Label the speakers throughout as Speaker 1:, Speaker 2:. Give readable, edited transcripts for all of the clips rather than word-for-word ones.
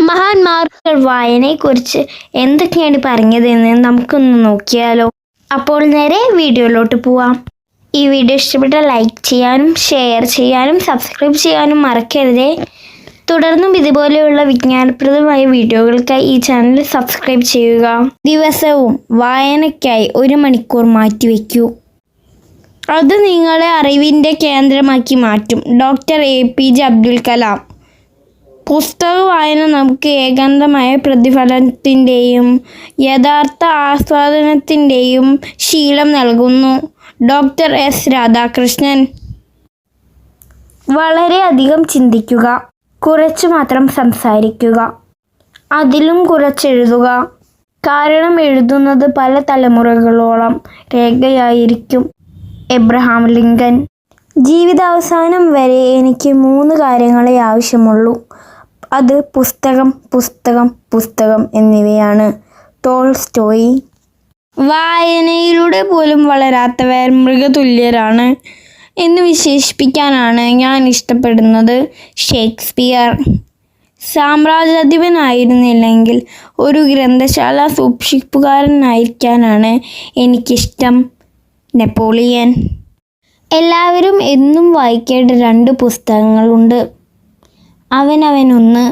Speaker 1: മഹാന്മാർ വായനയെക്കുറിച്ച് എന്തൊക്കെയാണ് പറഞ്ഞതെന്ന് നമുക്കൊന്ന് നോക്കിയാലോ. അപ്പോൾ നേരെ വീഡിയോയിലോട്ട് പോവാം. ഈ വീഡിയോ ഇഷ്ടപ്പെട്ട ലൈക്ക് ചെയ്യാനും ഷെയർ ചെയ്യാനും സബ്സ്ക്രൈബ് ചെയ്യാനും മറക്കരുതേ. തുടർന്നും ഇതുപോലെയുള്ള വിജ്ഞാനപ്രദമായ വീഡിയോകൾക്കായി ഈ ചാനൽ സബ്സ്ക്രൈബ് ചെയ്യുക. ദിവസവും വായനയ്ക്കായി 1 മണിക്കൂർ മാറ്റിവെക്കൂ. അത് നിങ്ങളെ അറിവിൻ്റെ കേന്ദ്രമാക്കി മാറ്റും. Doctor APJ Abdul Kalam. പുസ്തക വായന നമുക്ക് ഏകാന്തമായ പ്രതിഫലനത്തിൻ്റെയും യഥാർത്ഥ ആസ്വാദനത്തിൻ്റെയും ശീലം നൽകുന്നു. Doctor S Radhakrishnan. വളരെയധികം ചിന്തിക്കുക, കുറച്ച് മാത്രം സംസാരിക്കുക, അതിലും കുറച്ചെഴുതുക. കാരണം എഴുതുന്നത് പല തലമുറകളോളം രേഖയായിരിക്കും. Abraham Lincoln. ജീവിതാവസാനം വരെ എനിക്ക് 3 കാര്യങ്ങളെ ആവശ്യമുള്ളൂ. അത് പുസ്തകം, പുസ്തകം, പുസ്തകം എന്നിവയാണ്. ടോൾസ്റ്റോയി. വായനയിലൂടെ പോലും വളരാത്തവർ മൃഗതുല്യരാണ് എന്ന് വിശേഷിപ്പിക്കാനാണ് ഞാൻ ഇഷ്ടപ്പെടുന്നത്. ഷേക്സ്പിയർ. സാമ്രാജ്യാധിപനായിരുന്നില്ലെങ്കിൽ ഒരു ഗ്രന്ഥശാല സൂക്ഷിപ്പുകാരനായിരിക്കാനാണ് എനിക്കിഷ്ടം. നെപ്പോളിയൻ. എല്ലാവരും എന്നും വായിക്കേണ്ട 2 പുസ്തകങ്ങളുണ്ട്. അവനവനൊന്ന്,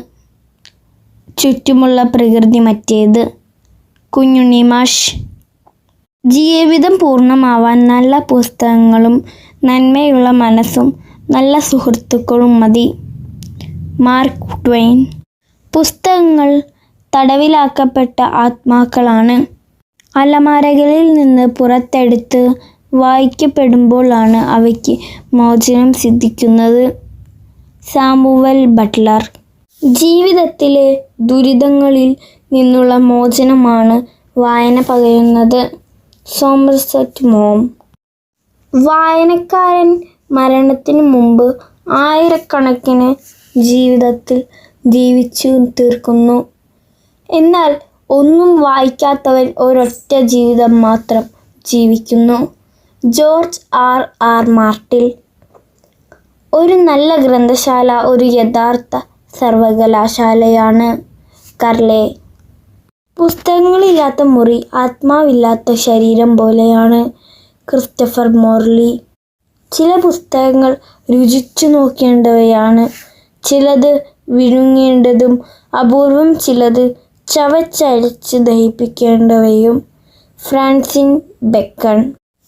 Speaker 1: ചുറ്റുമുള്ള പ്രകൃതി മറ്റേത്. കുഞ്ഞുണ്ണി മാഷ്. ജീവിതം പൂർണ്ണമാവാൻ നല്ല പുസ്തകങ്ങളും നന്മയുള്ള മനസ്സും നല്ല സുഹൃത്തുക്കളും മതി. Mark Twain. പുസ്തകങ്ങൾ തടവിലാക്കപ്പെട്ട ആത്മാക്കളാണ്. അലമാരകളിൽ നിന്ന് പുറത്തെടുത്ത് വായിക്കപ്പെടുമ്പോഴാണ് അവയ്ക്ക് മോചനം സിദ്ധിക്കുന്നത്. Samuel Buttler. ജീവിതത്തിലെ ദുരിതങ്ങളിൽ നിന്നുള്ള മോചനമാണ് വായന പകരുന്നത്. Somerset Maugham. വായനക്കാരൻ മരണത്തിന് മുമ്പ് ആയിരക്കണക്കിന് ജീവിതത്തിൽ ജീവിച്ചു തീർക്കുന്നു. എന്നാൽ ഒന്നും വായിക്കാത്തവൻ ഒരൊറ്റ ജീവിതം മാത്രം ജീവിക്കുന്നു. George R Martin. ഒരു നല്ല ഗ്രന്ഥശാല ഒരു യഥാർത്ഥ സർവകലാശാലയാണ്. കർലെ. പുസ്തകങ്ങളില്ലാത്ത മുറി ആത്മാവില്ലാത്ത ശരീരം പോലെയാണ്. Christopher Morley. ചില പുസ്തകങ്ങൾ രുചിച്ചു നോക്കേണ്ടവയാണ്, ചിലത് വിഴുങ്ങേണ്ടതും അപൂർവം ചിലത് ചവച്ചരച്ച് ദഹിപ്പിക്കേണ്ടവയും. Francis bacon.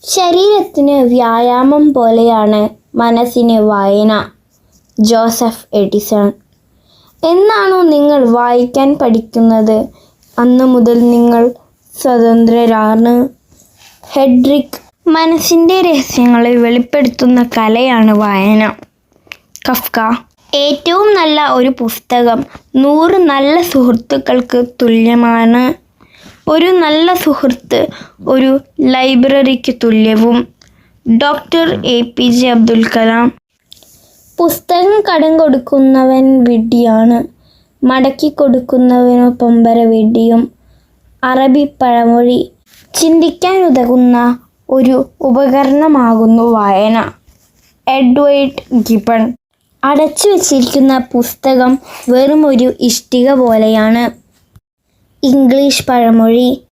Speaker 1: ശരീരത്തിന് വ്യായാമം പോലെയാണ് മനസ്സിന് വായന. Joseph Edison. എന്നാണോ നിങ്ങൾ വായിക്കാൻ പഠിക്കുന്നത് അന്ന് മുതൽ നിങ്ങൾ സ്വതന്ത്രരാണ്. ഹെഡ്രിക്. മനസ്സിൻ്റെ രഹസ്യങ്ങളെ വെളിപ്പെടുത്തുന്ന കലയാണ് വായന. കഫ്ക. ഏറ്റവും നല്ല ഒരു പുസ്തകം 100 നല്ല സുഹൃത്തുക്കൾക്ക് തുല്യമാണ്. ഒരു നല്ല സുഹൃത്ത് ഒരു ലൈബ്രറിക്ക് തുല്യവും. Doctor APJ Abdul Kalam. പുസ്തകം കടം കൊടുക്കുന്നവൻ വിഡ്ഢിയാണ്, മടക്കി കൊടുക്കുന്നവനോ പമ്പര വിഡ്ഢിയും. അറബി പഴമൊഴി. ചിന്തിക്കാൻ ഉതകുന്ന ഒരു ഉപകരണമാകുന്നു വായന. Edward Given. അടച്ചു വച്ചിരിക്കുന്ന പുസ്തകം വെറും ഒരു ഇഷ്ടിക പോലെയാണ്. ഇംഗ്ലീഷ് പഴമൊഴി.